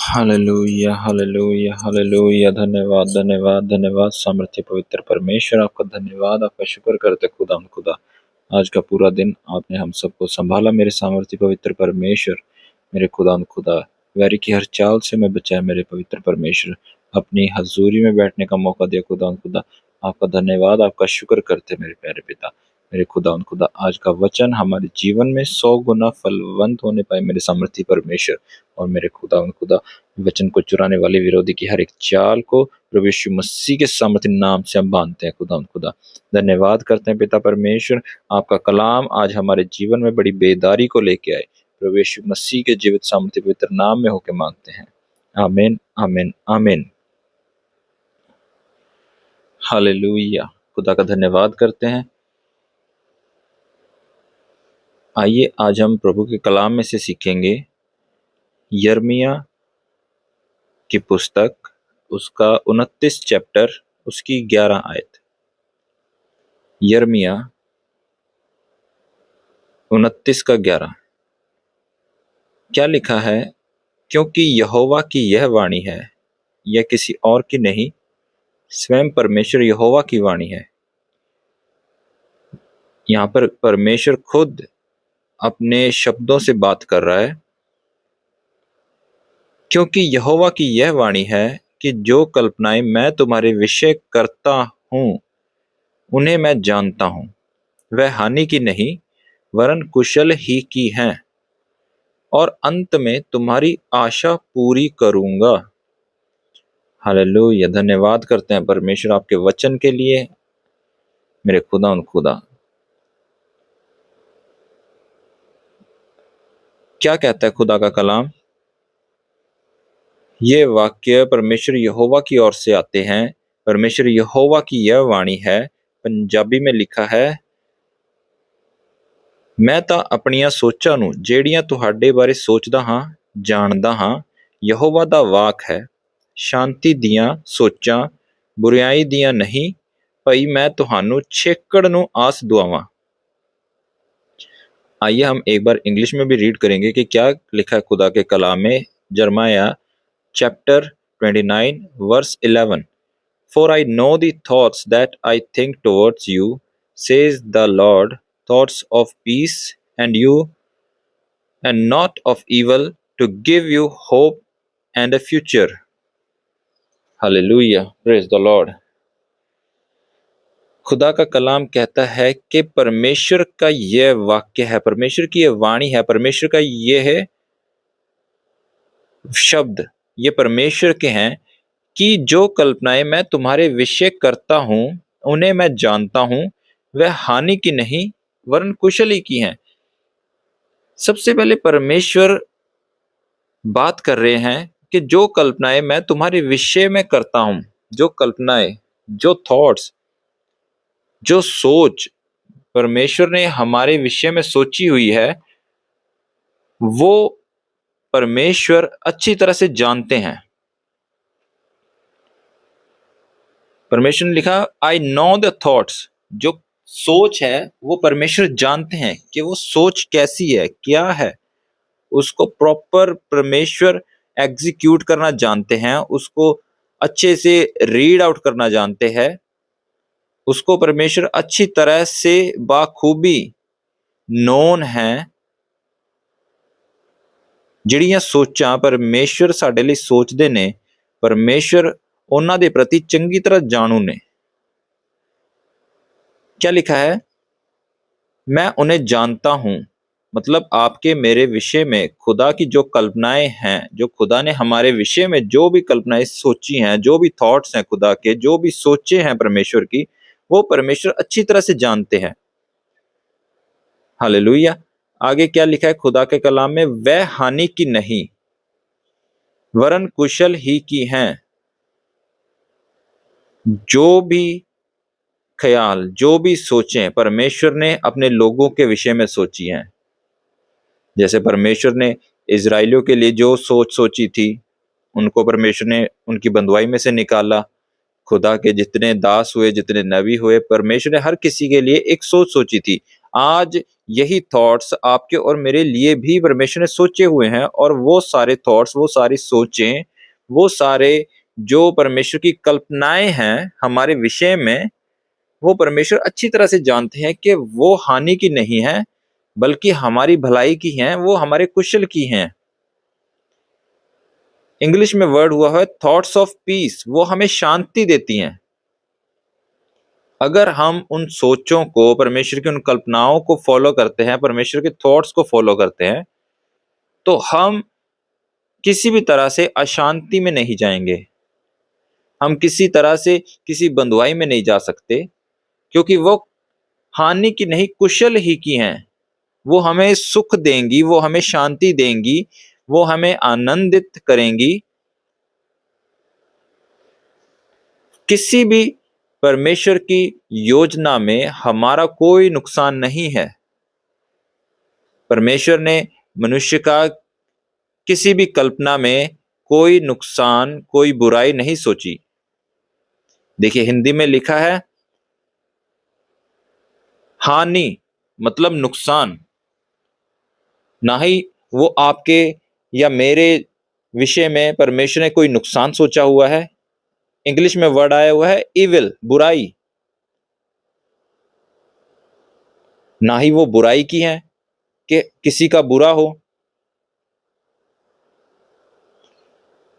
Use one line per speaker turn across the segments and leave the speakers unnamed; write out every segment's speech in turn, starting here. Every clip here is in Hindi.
Hallelujah hallelujah hallelujah. धन्यवाद धन्यवाद धन्यवाद सामर्थ्य पवित्र परमेश्वर, आपका धन्यवाद, आपका शुक्र करते खुदा। आज का पूरा दिन आपने हम सबको संभाला मेरे सामर्थ्य पवित्र परमेश्वर। मेरे खुदा वैरी की हर चाल से मैं बचाया मेरे पवित्र परमेश्वर। अपनी हजूरी में बैठने का मौका दिया खुदा। आपका धन्यवाद, आपका शुक्र करते मेरे प्यारे पिता। मेरे खुदा आज का वचन हमारे जीवन में 100 गुना फलवंत होने पाए मेरे सामर्थ्य परमेश्वर। और मेरे खुदा वचन को चुराने वाले विरोधी की हर एक चाल को प्रभु यीशु मसीह के सामर्थ्य नाम से हम बांधते हैं खुदा। धन्यवाद करते हैं पिता परमेश्वर, आपका कलाम आज हमारे जीवन में बड़ी बेदारी को लेके आए। प्रभु यीशु मसीह के जीवित सामर्थ्य पवित्र नाम में होकर मांगते हैं, आमीन आमीन आमीन। हालेलुया। खुदा का धन्यवाद करते हैं। आइए आज हम प्रभु के कलाम में से सीखेंगे यिर्मयाह की पुस्तक, उसका 29 चैप्टर, उसकी 11 आयत। यिर्मयाह 29 का 11 क्या लिखा है? क्योंकि यहोवा की यह वाणी है, यह किसी और की नहीं, स्वयं परमेश्वर यहोवा की वाणी है। यहाँ पर परमेश्वर खुद अपने शब्दों से बात कर रहा है। क्योंकि यहोवा की यह वाणी है कि जो कल्पनाएं मैं तुम्हारे विषय करता हूँ उन्हें मैं जानता हूँ, वह हानि की नहीं वरन कुशल ही की हैं, और अंत में तुम्हारी आशा पूरी करूंगा। हालेलुया। धन्यवाद करते हैं परमेश्वर आपके वचन के लिए। मेरे खुदा क्या कहता है खुदा का कलाम? ये वाक्य परमेश्वर यहोवा की ओर से आते हैं। परमेश्वर यहोवा की यह वाणी है। पंजाबी में लिखा है, मैं ਤਾਂ ਆਪਣੀਆਂ ਸੋਚਾਂ ਨੂੰ ਜਿਹੜੀਆਂ ਤੁਹਾਡੇ ਬਾਰੇ ਸੋਚਦਾ ਹਾਂ ਜਾਣਦਾ ਹਾਂ। ਯਹੋਵਾ ਦਾ ਵਾਕ ਹੈ, शांति ਦੀਆਂ ਸੋਚਾਂ बुराई ਦੀਆਂ नहीं, ਭਈ मैं ਤੁਹਾਨੂੰ ਛੇਕੜ ਨੂੰ आस दुआवां। आइए हम एक बार इंग्लिश में भी रीड करेंगे कि क्या लिखा है खुदा के कलाम में। यिर्मयाह chapter 29 verse 11। For I know the thoughts that I think towards you, says the Lord, thoughts of peace and not of evil, to give you hope and a future. Hallelujah, praise the Lord। खुदा का कलाम कहता है कि परमेश्वर का यह वाक्य है, परमेश्वर की यह वाणी है, परमेश्वर का यह है शब्द, ये परमेश्वर के हैं कि जो कल्पनाएं मैं तुम्हारे विषय करता हूं उन्हें मैं जानता हूं, वह हानि की नहीं वरन कुशल ही की हैं। सबसे पहले परमेश्वर बात कर रहे हैं कि जो कल्पनाएं मैं तुम्हारे विषय में करता हूं, जो कल्पनाएं, जो थॉट्स, जो सोच परमेश्वर ने हमारे विषय में सोची हुई है, वो परमेश्वर अच्छी तरह से जानते हैं। परमेश्वर ने लिखा आई नो द थॉट्स, जो सोच है वो परमेश्वर जानते हैं कि वो सोच कैसी है, क्या है। उसको प्रॉपर परमेश्वर एग्जीक्यूट करना जानते हैं, उसको अच्छे से रीड आउट करना जानते हैं, उसको परमेश्वर अच्छी तरह से बाखूबी नोन है। ਜਿਹੜੀਆਂ ਸੋਚਾਂ परमेश्वर ਸਾਡੇ ਲਈ ਸੋਚਦੇ ਨੇ, परमेश्वर ਉਹਨਾਂ ਦੇ प्रति ਚੰਗੀ तरह ਜਾਣੂ ने। क्या लिखा है? मैं उन्हें जानता हूं, मतलब आपके मेरे विषय में खुदा की जो कल्पनाएं हैं, जो खुदा ने हमारे विषय में जो भी कल्पनाएं सोची हैं, जो भी थॉट्स हैं खुदा के, जो भी सोचे हैं परमेश्वर की, वो परमेश्वर अच्छी तरह से जानते हैं। हालेलुया। आगे क्या लिखा है खुदा के कलाम में? वह हानि की नहीं वरन कुशल ही की हैं। जो भी ख्याल, जो भी सोचें परमेश्वर ने अपने लोगों के विषय में सोची हैं। जैसे परमेश्वर ने इजराइलियों के लिए जो सोच सोची थी, उनको परमेश्वर ने उनकी बंधुआई में से निकाला। खुदा के जितने दास हुए, जितने नबी हुए, परमेश्वर ने हर किसी के लिए एक सोच सोची थी। आज यही थॉट्स आपके और मेरे लिए भी परमेश्वर ने सोचे हुए हैं, और वो सारे थॉट्स, वो सारी सोचें, वो सारे जो परमेश्वर की कल्पनाएं हैं हमारे विषय में, वो परमेश्वर अच्छी तरह से जानते हैं कि वो हानि की नहीं है, बल्कि हमारी भलाई की हैं, वो हमारे कुशल की हैं। इंग्लिश में वर्ड हुआ है थॉट्स ऑफ पीस, वो हमें शांति देती हैं। अगर हम उन सोचों को, परमेश्वर की उन कल्पनाओं को फॉलो करते हैं, परमेश्वर के थॉट्स को फॉलो करते हैं, तो हम किसी भी तरह से अशांति में नहीं जाएंगे। हम किसी तरह से किसी बंधुआई में नहीं जा सकते, क्योंकि वो हानि की नहीं, कुशल ही की हैं। वो हमें सुख देंगी, वो हमें शांति देंगी, वो हमें आनंदित करेंगी। किसी भी परमेश्वर की योजना में हमारा कोई नुकसान नहीं है। परमेश्वर ने मनुष्य का किसी भी कल्पना में कोई नुकसान, कोई बुराई नहीं सोची। देखिए, हिंदी में लिखा है हानि मतलब नुकसान, ना ही वो आपके या मेरे विषय में परमेश्वर ने कोई नुकसान सोचा हुआ है। इंग्लिश में वर्ड आया हुआ है इविल, बुराई। ना ही वो बुराई की है कि किसी का बुरा हो।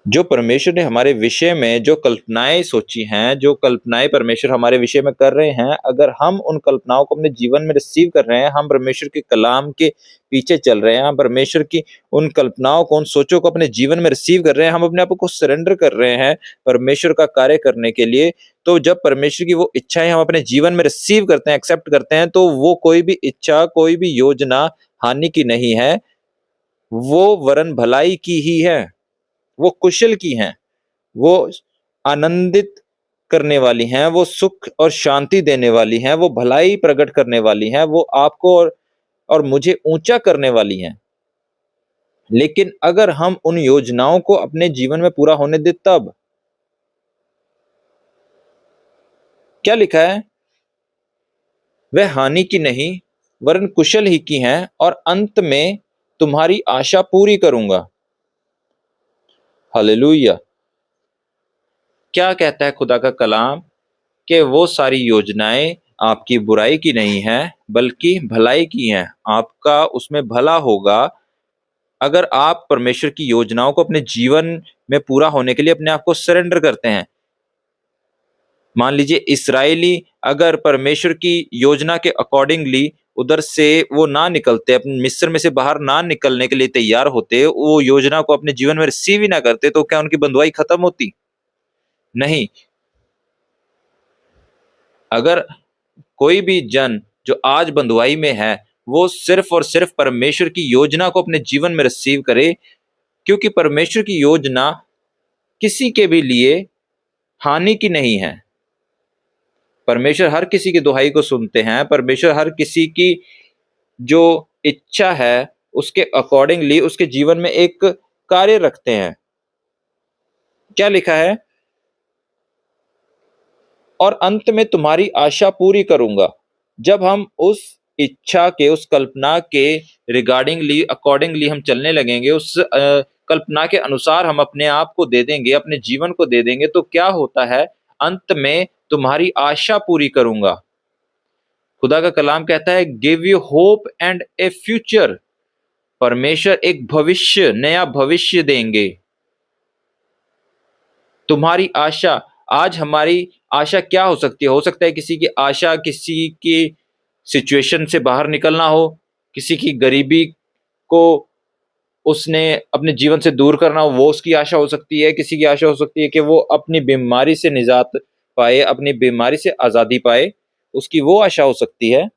जो परमेश्वर ने हमारे विषय में जो कल्पनाएं सोची हैं, जो कल्पनाएं परमेश्वर हमारे विषय में कर रहे हैं, अगर हम उन कल्पनाओं को अपने जीवन में रिसीव कर रहे हैं, हम परमेश्वर के कलाम के पीछे चल रहे हैं, हम परमेश्वर की उन कल्पनाओं को, उन सोचों को अपने जीवन में रिसीव कर रहे हैं, हम अपने आप को सरेंडर कर रहे हैं परमेश्वर का कार्य करने के लिए, तो जब परमेश्वर की वो इच्छाएं हम अपने जीवन में रिसीव करते हैं, एक्सेप्ट करते हैं, तो वो कोई भी इच्छा, कोई भी योजना हानि की नहीं है, वो वरन भलाई की ही है, वो कुशल की हैं, वो आनंदित करने वाली हैं, वो सुख और शांति देने वाली हैं, वो भलाई प्रकट करने वाली हैं, वो आपको और मुझे ऊंचा करने वाली हैं। लेकिन अगर हम उन योजनाओं को अपने जीवन में पूरा होने दे, तब क्या लिखा है, वह हानि की नहीं वरन कुशल ही की हैं, और अंत में तुम्हारी आशा पूरी करूंगा। हालेलुया। क्या कहता है खुदा का कलाम कि वो सारी योजनाएं आपकी बुराई की नहीं है, बल्कि भलाई की हैं, आपका उसमें भला होगा। अगर आप परमेश्वर की योजनाओं को अपने जीवन में पूरा होने के लिए अपने आप को सरेंडर करते हैं। मान लीजिए इस्राएली अगर परमेश्वर की योजना के अकॉर्डिंगली उधर से वो ना निकलते, अपने मिस्र में से बाहर ना निकलने के लिए तैयार होते, वो योजना को अपने जीवन में रिसीव ही ना करते, तो क्या उनकी बंधुआई खत्म होती? नहीं। अगर कोई भी जन जो आज बंधुआई में है, वो सिर्फ और सिर्फ परमेश्वर की योजना को अपने जीवन में रिसीव करे, क्योंकि परमेश्वर की योजना किसी के भी लिए हानि की नहीं है। परमेश्वर हर किसी की दुहाई को सुनते हैं। परमेश्वर हर किसी की जो इच्छा है उसके अकॉर्डिंगली उसके जीवन में एक कार्य रखते हैं। क्या लिखा है, और अंत में तुम्हारी आशा पूरी करूंगा। जब हम उस इच्छा के, उस कल्पना के रिगार्डिंगली, अकॉर्डिंगली हम चलने लगेंगे, उस कल्पना के अनुसार हम अपने आप को दे देंगे, अपने जीवन को दे देंगे, तो क्या होता है, अंत में तुम्हारी आशा पूरी करूंगा। खुदा का कलाम कहता है give you hope and A future. परमेश्वर एक भविष्य, नया भविष्य देंगे। तुम्हारी आशा, आज हमारी आशा क्या हो सकती है? हो सकता है किसी की आशा किसी की सिचुएशन से बाहर निकलना हो, किसी की गरीबी को उसने अपने जीवन से दूर करना हो, वो उसकी आशा हो सकती है। किसी की आशा हो सकती है कि वो अपनी बीमारी से निजात पाए, अपनी बीमारी से आज़ादी पाए, उसकी वो आशा हो सकती है।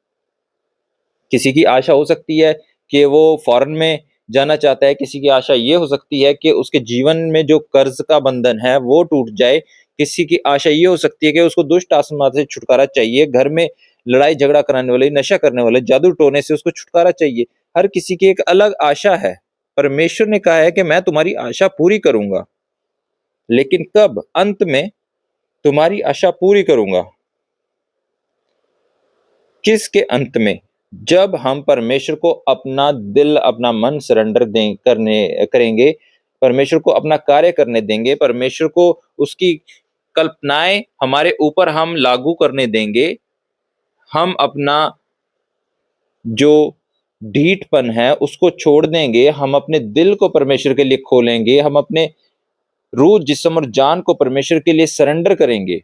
किसी की आशा हो सकती है कि वो फॉरेन में जाना चाहता है। किसी की आशा ये हो सकती है कि उसके जीवन में जो कर्ज का बंधन है वो टूट जाए। किसी की आशा ये हो सकती है कि उसको दुष्ट आत्मा से छुटकारा चाहिए, घर में लड़ाई झगड़ा कराने वाले, नशा करने वाले, जादू टोने से उसको छुटकारा चाहिए। हर किसी की एक अलग आशा है। परमेश्वर ने कहा है कि मैं तुम्हारी आशा पूरी करूंगा, लेकिन कब? अंत में तुम्हारी आशा पूरी करूंगा। किसके अंत में? जब हम परमेश्वर को अपना दिल, अपना मन सरेंडर करेंगे, परमेश्वर को अपना कार्य करने देंगे, परमेश्वर को उसकी कल्पनाएं हमारे ऊपर हम लागू करने देंगे, हम अपना जो ढीठपन है उसको छोड़ देंगे, हम अपने दिल को परमेश्वर के लिए खोलेंगे, हम अपने रूह, जिस्म और जान को परमेश्वर के लिए सरेंडर करेंगे,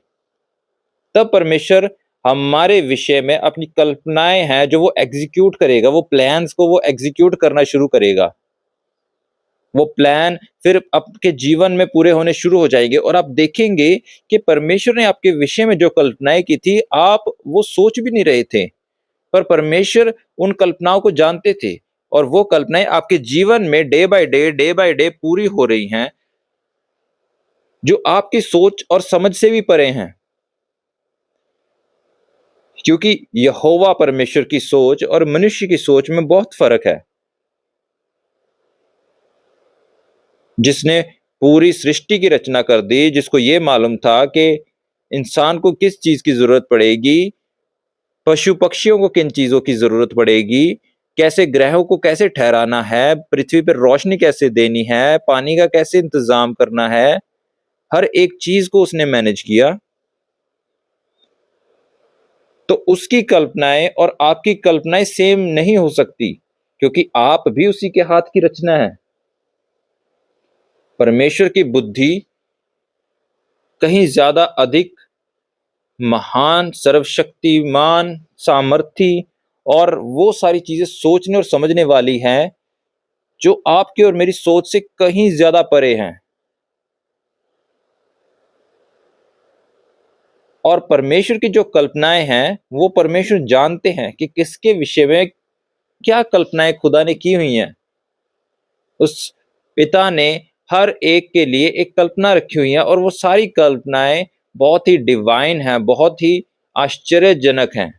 तब परमेश्वर हमारे विषय में अपनी कल्पनाएं हैं जो वो एग्जीक्यूट करेगा, वो प्लान्स को वो एग्जीक्यूट करना शुरू करेगा। वो प्लान फिर आपके जीवन में पूरे होने शुरू हो जाएंगे और आप देखेंगे कि परमेश्वर ने आपके विषय में जो कल्पनाएं की थी, आप वो सोच भी नहीं रहे थे, पर परमेश्वर उन कल्पनाओं को जानते थे और वो कल्पनाएं आपके जीवन में डे बाय डे पूरी हो रही हैं, जो आपकी सोच और समझ से भी परे हैं। क्योंकि यहोवा परमेश्वर की सोच और मनुष्य की सोच में बहुत फर्क है। जिसने पूरी सृष्टि की रचना कर दी, जिसको ये मालूम था कि इंसान को किस चीज की जरूरत पड़ेगी, पशु पक्षियों को किन चीजों की जरूरत पड़ेगी, कैसे ग्रहों को कैसे ठहराना है, पृथ्वी पर रोशनी कैसे देनी है, पानी का कैसे इंतजाम करना है, हर एक चीज को उसने मैनेज किया। तो उसकी कल्पनाएं और आपकी कल्पनाएं सेम नहीं हो सकती, क्योंकि आप भी उसी के हाथ की रचना है। परमेश्वर की बुद्धि कहीं ज्यादा अधिक महान, सर्वशक्तिमान, सामर्थी और वो सारी चीजें सोचने और समझने वाली हैं जो आपकी और मेरी सोच से कहीं ज्यादा परे हैं। और परमेश्वर की जो कल्पनाएं हैं, वो परमेश्वर जानते हैं कि किसके विषय में क्या कल्पनाएं खुदा ने की हुई हैं। उस पिता ने हर एक के लिए एक कल्पना रखी हुई है और वो सारी कल्पनाएं बहुत ही डिवाइन हैं, बहुत ही आश्चर्यजनक हैं।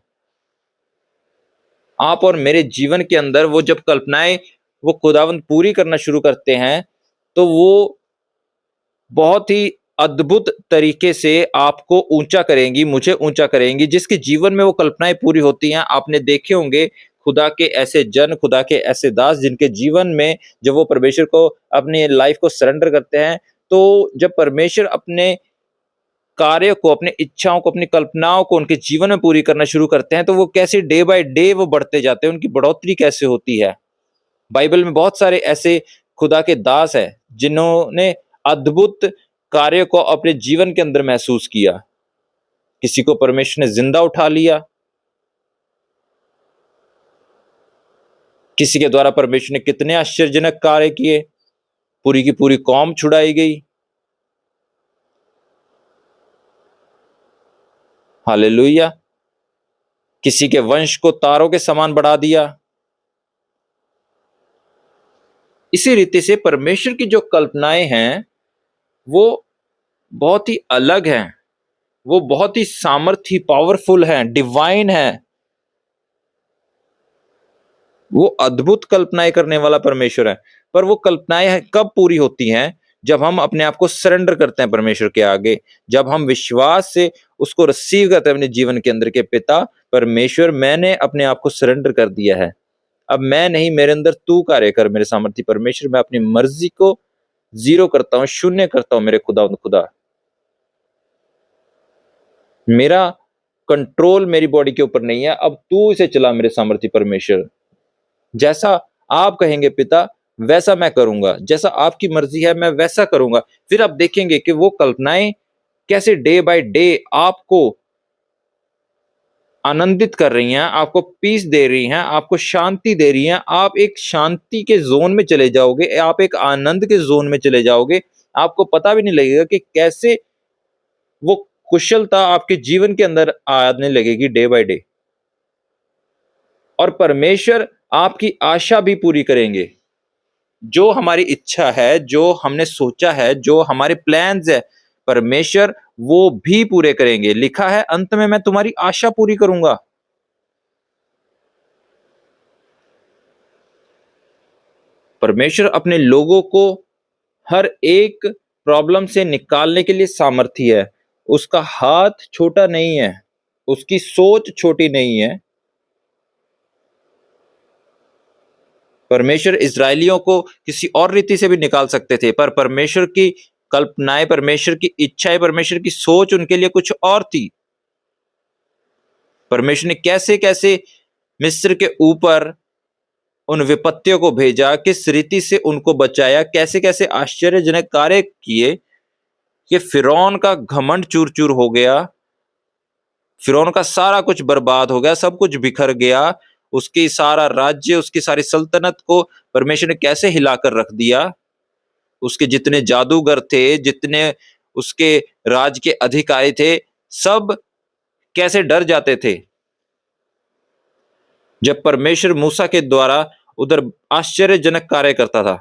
आप और मेरे जीवन के अंदर वो जब कल्पनाएं वो खुदावंद पूरी करना शुरू करते हैं, तो वो बहुत ही अद्भुत तरीके से आपको ऊंचा करेंगी, मुझे ऊंचा करेंगी। जिसके जीवन में वो कल्पनाएं पूरी होती हैं, आपने देखे होंगे खुदा के ऐसे जन, खुदा के ऐसे दास, जिनके जीवन में जब वो परमेश्वर को अपनी लाइफ को सरेंडर करते हैं, तो जब परमेश्वर अपने कार्य को, अपनी इच्छाओं को, अपनी कल्पनाओं को उनके जीवन में पूरी करना शुरू करते हैं, तो वो कैसे डे बाय डे वो बढ़ते जाते हैं, उनकी बढ़ोतरी कैसे होती है। बाइबल में बहुत सारे ऐसे खुदा के दास हैं जिन्होंने अद्भुत कार्य को अपने जीवन के अंदर महसूस किया। किसी को परमेश्वर ने जिंदा उठा लिया, किसी के द्वारा परमेश्वर ने कितने आश्चर्यजनक कार्य किए, पूरी की पूरी कौम छुड़ाई गई। हालेलुया। किसी के वंश को तारों के समान बढ़ा दिया। इसी रीति से परमेश्वर की जो कल्पनाएं हैं वो बहुत ही अलग हैं, वो बहुत ही सामर्थी, पावरफुल हैं, डिवाइन हैं। वो अद्भुत कल्पनाएं करने वाला परमेश्वर है। पर वो कल्पनाएं कब पूरी होती हैं? जब हम अपने आप को सरेंडर करते हैं परमेश्वर के आगे, जब हम विश्वास से उसको रिसीव करते हैं अपने जीवन के अंदर के पिता परमेश्वर, मैंने अपने आप को सरेंडर कर दिया है, अब मैं नहीं, मेरे अंदर तू कार्य कर मेरे सामर्थी परमेश्वर। मैं अपनी मर्जी को जीरो करता हूं, शून्य करता हूं मेरे खुदा। मेरा कंट्रोल मेरी बॉडी के ऊपर नहीं है, अब तू इसे चला मेरे सामर्थी परमेश्वर। जैसा आप कहेंगे पिता वैसा मैं करूंगा, जैसा आपकी मर्जी है मैं वैसा करूंगा। फिर आप देखेंगे कि वो कल्पनाएं कैसे डे बाय डे आपको आनंदित कर रही हैं, आपको पीस दे रही हैं, आपको शांति दे रही हैं। आप एक शांति के जोन में चले जाओगे, आप एक आनंद के जोन में चले जाओगे। आपको पता भी नहीं लगेगा कि कैसे वो कुशलता आपके जीवन के अंदर आने लगेगी डे बाय डे। और परमेश्वर आपकी आशा भी पूरी करेंगे। जो हमारी इच्छा है, जो हमने सोचा है, जो हमारे प्लान्स है, परमेश्वर वो भी पूरे करेंगे। लिखा है अंत में मैं तुम्हारी आशा पूरी करूंगा। परमेश्वर अपने लोगों को हर एक प्रॉब्लम से निकालने के लिए सामर्थी है। उसका हाथ छोटा नहीं है, उसकी सोच छोटी नहीं है। परमेश्वर इस्राएलियों को किसी और रीति से भी निकाल सकते थे, पर परमेश्वर की कल्पनाएं, परमेश्वर की इच्छाएं, परमेश्वर की सोच उनके लिए कुछ और थी। परमेश्वर ने कैसे कैसे मिस्र के ऊपर उन विपत्तियों को भेजा, किस रीति से उनको बचाया, कैसे कैसे आश्चर्यजनक कार्य किए कि फिरौन का घमंड चूर चूर हो गया, फिरौन का सारा कुछ बर्बाद हो गया, सब कुछ बिखर गया, उसकी सारा राज्य, उसकी सारी सल्तनत को परमेश्वर ने कैसे हिलाकर रख दिया। उसके जितने जादूगर थे, जितने उसके राज के अधिकारी थे, सब कैसे डर जाते थे जब परमेश्वर मूसा के द्वारा उधर आश्चर्यजनक कार्य करता था।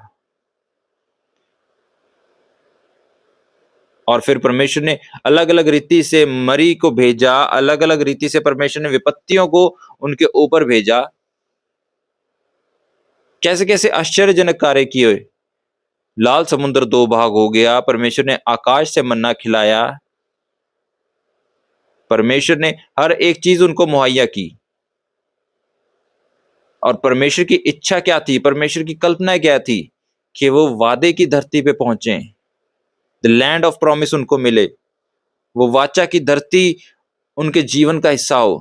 और फिर परमेश्वर ने अलग अलग रीति से मरी को भेजा, अलग अलग रीति से परमेश्वर ने विपत्तियों को उनके ऊपर भेजा। कैसे कैसे आश्चर्यजनक कार्य किए। लाल समुद्र दो भाग हो गया, परमेश्वर ने आकाश से मन्ना खिलाया, परमेश्वर ने हर एक चीज उनको मुहैया की। और परमेश्वर की इच्छा क्या थी, परमेश्वर की कल्पना क्या थी कि वो वादे की धरती पे पहुंचे, द लैंड ऑफ प्रॉमिस उनको मिले, वो वाचा की धरती उनके जीवन का हिस्सा हो।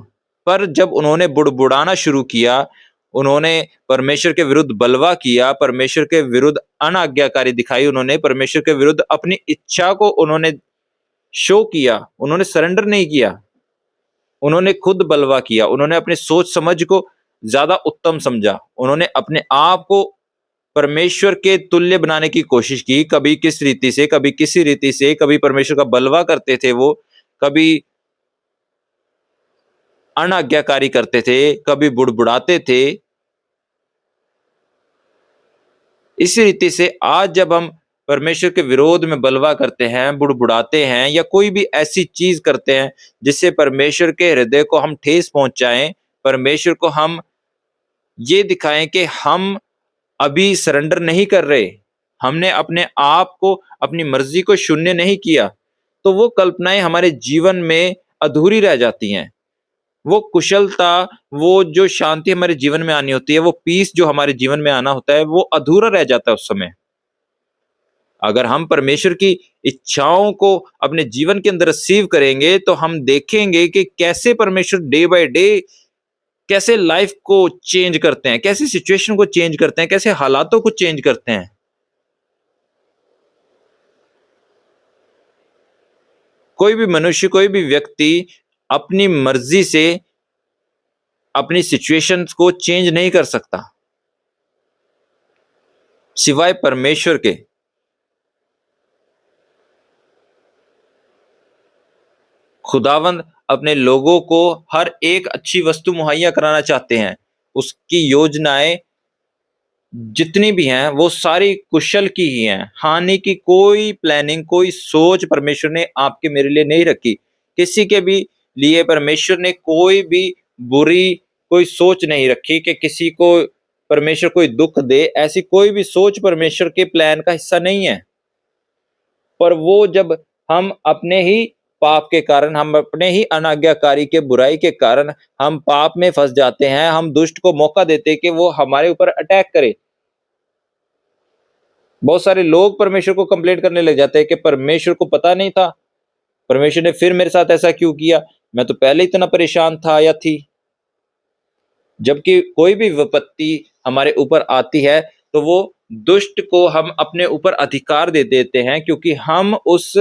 पर जब उन्होंने बुड़बुड़ाना शुरू किया, उन्होंने परमेश्वर के विरुद्ध बलवा किया, परमेश्वर के विरुद्ध अनाज्ञाकारी दिखाई, उन्होंने परमेश्वर के विरुद्ध अपनी इच्छा को उन्होंने शो किया, उन्होंने सरेंडर नहीं किया, उन्होंने खुद बलवा किया, उन्होंने अपने सोच समझ को ज्यादा उत्तम समझा, उन्होंने अपने आप को परमेश्वर के तुल्य बनाने की कोशिश की। कभी किस रीति से, कभी किसी रीति से, कभी परमेश्वर का बलवा करते थे वो, कभी अनाज्ञाकारी करते थे, कभी बुड़बुड़ाते थे। इसी रीति से आज जब हम परमेश्वर के विरोध में बलवा करते हैं, बुड़बुड़ाते हैं, या कोई भी ऐसी चीज करते हैं जिससे परमेश्वर के हृदय को हम ठेस पहुंचाएं, परमेश्वर को हम ये दिखाएं कि हम अभी सरेंडर नहीं कर रहे, हमने अपने आप को, अपनी मर्जी को शून्य नहीं किया, तो वो कल्पनाएं हमारे जीवन में अधूरी रह जाती हैं। वो कुशलता, वो जो शांति हमारे जीवन में आनी होती है, वो पीस जो हमारे जीवन में आना होता है, वो अधूरा रह जाता है उस समय। अगर हम परमेश्वर की इच्छाओं को अपने जीवन के अंदर रिसीव करेंगे तो हम देखेंगे कि कैसे परमेश्वर डे बाय डे कैसे लाइफ को चेंज करते हैं, कैसे सिचुएशन को चेंज करते हैं, कैसे हालातों को चेंज करते हैं। कोई भी मनुष्य, कोई भी व्यक्ति अपनी मर्जी से अपनी सिचुएशंस को चेंज नहीं कर सकता सिवाय परमेश्वर के। खुदावंद अपने लोगों को हर एक अच्छी वस्तु मुहैया कराना चाहते हैं। उसकी योजनाएं जितनी भी हैं वो सारी कुशल की ही हैं। हानि की कोई प्लानिंग, कोई सोच परमेश्वर ने आपके मेरे लिए नहीं रखी। किसी के भी लिए परमेश्वर ने कोई भी बुरी कोई सोच नहीं रखी कि किसी को परमेश्वर कोई दुख दे। ऐसी कोई भी सोच परमेश्वर के प्लान का हिस्सा नहीं है। पर वो जब हम अपने ही पाप के कारण, हम अपने ही अनाज्ञाकारी के बुराई के कारण हम पाप में फंस जाते हैं, हम दुष्ट को मौका देते कि वो हमारे ऊपर अटैक करे। बहुत सारे लोग परमेश्वर को कंप्लेंट करने लग जाते हैं कि परमेश्वर को पता नहीं था, परमेश्वर ने फिर मेरे साथ ऐसा क्यों किया, मैं तो पहले इतना परेशान था या थी। जबकि कोई भी विपत्ति हमारे ऊपर आती है तो वो दुष्ट को हम अपने ऊपर अधिकार दे देते हैं, क्योंकि हम उस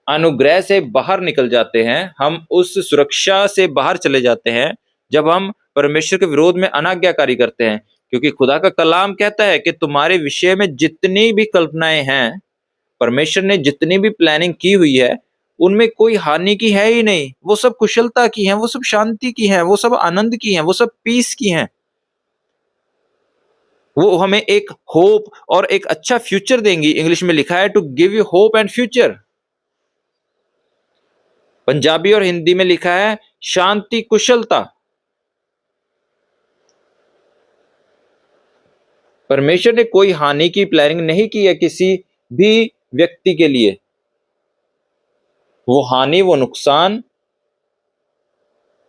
अनुग्रह से बाहर निकल जाते हैं, हम उस सुरक्षा से बाहर चले जाते हैं जब हम परमेश्वर के विरोध में अनाज्ञाकारी करते हैं। क्योंकि खुदा का कलाम कहता है कि तुम्हारे विषय में जितनी भी कल्पनाएं हैं, परमेश्वर ने जितनी भी प्लानिंग की हुई है, उनमें कोई हानि की है ही नहीं। वो सब कुशलता की हैं, वो सब शांति की हैं, वो सब आनंद की हैं, वो सब पीस की हैं। वो हमें एक होप और एक अच्छा फ्यूचर देंगी। इंग्लिश में लिखा है to give you hope and future. Punjabi और हिंदी में लिखा है शांति कुशलता। परमेश्वर ने कोई हानि की प्लानिंग नहीं की है किसी भी व्यक्ति के लिए। वो हानि, वो नुकसान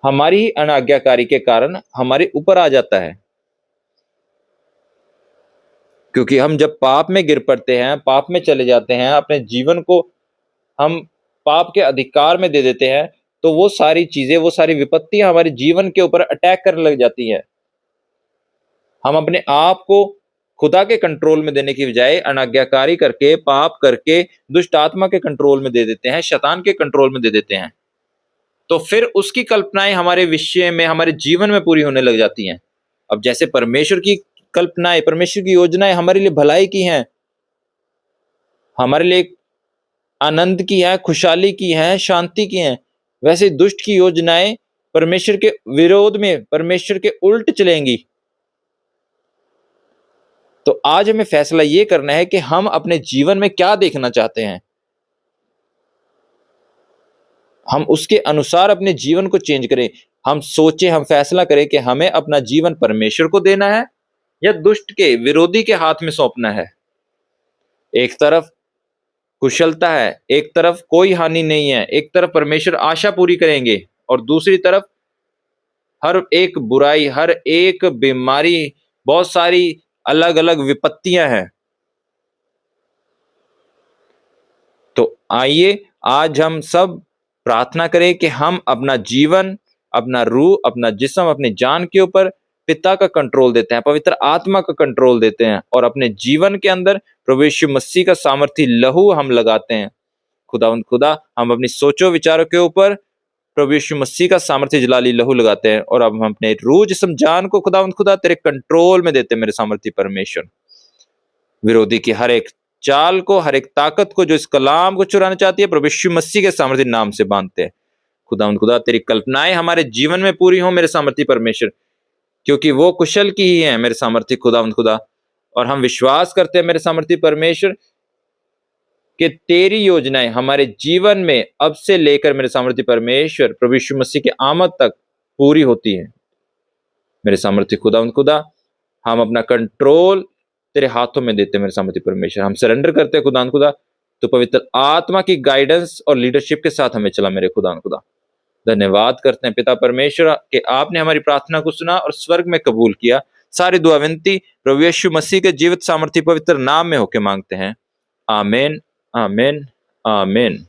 हमारी ही अनाज्ञाकारी के कारण हमारे ऊपर आ जाता है। क्योंकि हम जब पाप में गिर पड़ते हैं, पाप में चले जाते हैं, अपने जीवन को हम पाप के अधिकार में दे देते हैं, तो वो सारी चीजें, वो सारी विपत्तियां हमारे जीवन के ऊपर अटैक करने लग जाती हैं। हम अपने आप को खुदा के कंट्रोल में देने की बजाय अनाज्ञाकारी करके, पाप करके, दुष्ट आत्मा के कंट्रोल में दे देते हैं, शैतान के कंट्रोल में दे देते हैं। तो फिर उसकी कल्पनाएं हमारे विषय में, हमारे जीवन में पूरी होने लग जाती हैं। अब जैसे परमेश्वर की कल्पनाएं, परमेश्वर की योजनाएं हमारे लिए भलाई की हैं, हमारे लिए आनंद की है, खुशहाली की है, शांति की है, वैसे दुष्ट की योजनाएं परमेश्वर के विरोध में, परमेश्वर के उल्ट चलेंगी। तो आज हमें फैसला ये करना है कि हम अपने जीवन में क्या देखना चाहते हैं। हम उसके अनुसार अपने जीवन को चेंज करें। हम सोचें, हम फैसला करें कि हमें अपना जीवन परमेश्वर को देना है या दुष्ट के, विरोधी के हाथ में सौंपना है। एक तरफ कुशलता है, एक तरफ कोई हानि नहीं है, एक तरफ परमेश्वर आशा पूरी करेंगे, और दूसरी तरफ हर एक बुराई, हर एक बीमारी, बहुत सारी अलग अलग विपत्तियां हैं। तो आइए आज हम सब प्रार्थना करें कि हम अपना जीवन, अपना रूह, अपना जिस्म, अपनी जान के ऊपर पिता का कंट्रोल देते हैं, पवित्र आत्मा का कंट्रोल देते हैं, और अपने जीवन के अंदर प्रभु यीशु मसीह का सामर्थी लहू हम लगाते हैं। खुदा हम अपनी सोचो विचारों के ऊपर प्रभु यीशु मसीह का सामर्थ्य जलाली लहू लगाते हैं, और अब हम अपने रूह, जिस्म, जान को खुदा तेरे कंट्रोल में देते हैं। मेरे सामर्थ्य परमेश्वर, विरोधी की हर एक चाल को, हर एक ताकत को जो इस कलाम को चुराना चाहती है, प्रभु यीशु मसीह के सामर्थ्य नाम से बांधते हैं। खुदा तेरी कल्पनाएं हमारे जीवन में पूरी हो मेरे सामर्थ्य परमेश्वर, क्योंकि वो कुशल की ही है मेरे सामर्थ्य खुदा। और हम विश्वास करते हैं मेरे सामर्थ्य परमेश्वर कि तेरी योजनाएं हमारे जीवन में अब से लेकर मेरे सामर्थ्य परमेश्वर प्रभु यीशु मसीह की आमद तक पूरी होती है। मेरे सामर्थ्य खुदा हम अपना कंट्रोल तेरे हाथों में देते हैं मेरे सामर्थ्य परमेश्वर। हम सरेंडर करते हैं खुदा, तो पवित्र आत्मा की गाइडेंस और लीडरशिप के साथ हमें चला मेरे खुदा। धन्यवाद करते हैं पिता परमेश्वर कि आपने हमारी प्रार्थना को सुना और स्वर्ग में कबूल किया। सारी दुआ विनती प्रभु यीशु मसीह के जीवित सामर्थ्य पवित्र नाम में होके मांगते हैं। आमीन, आमीन, आमीन।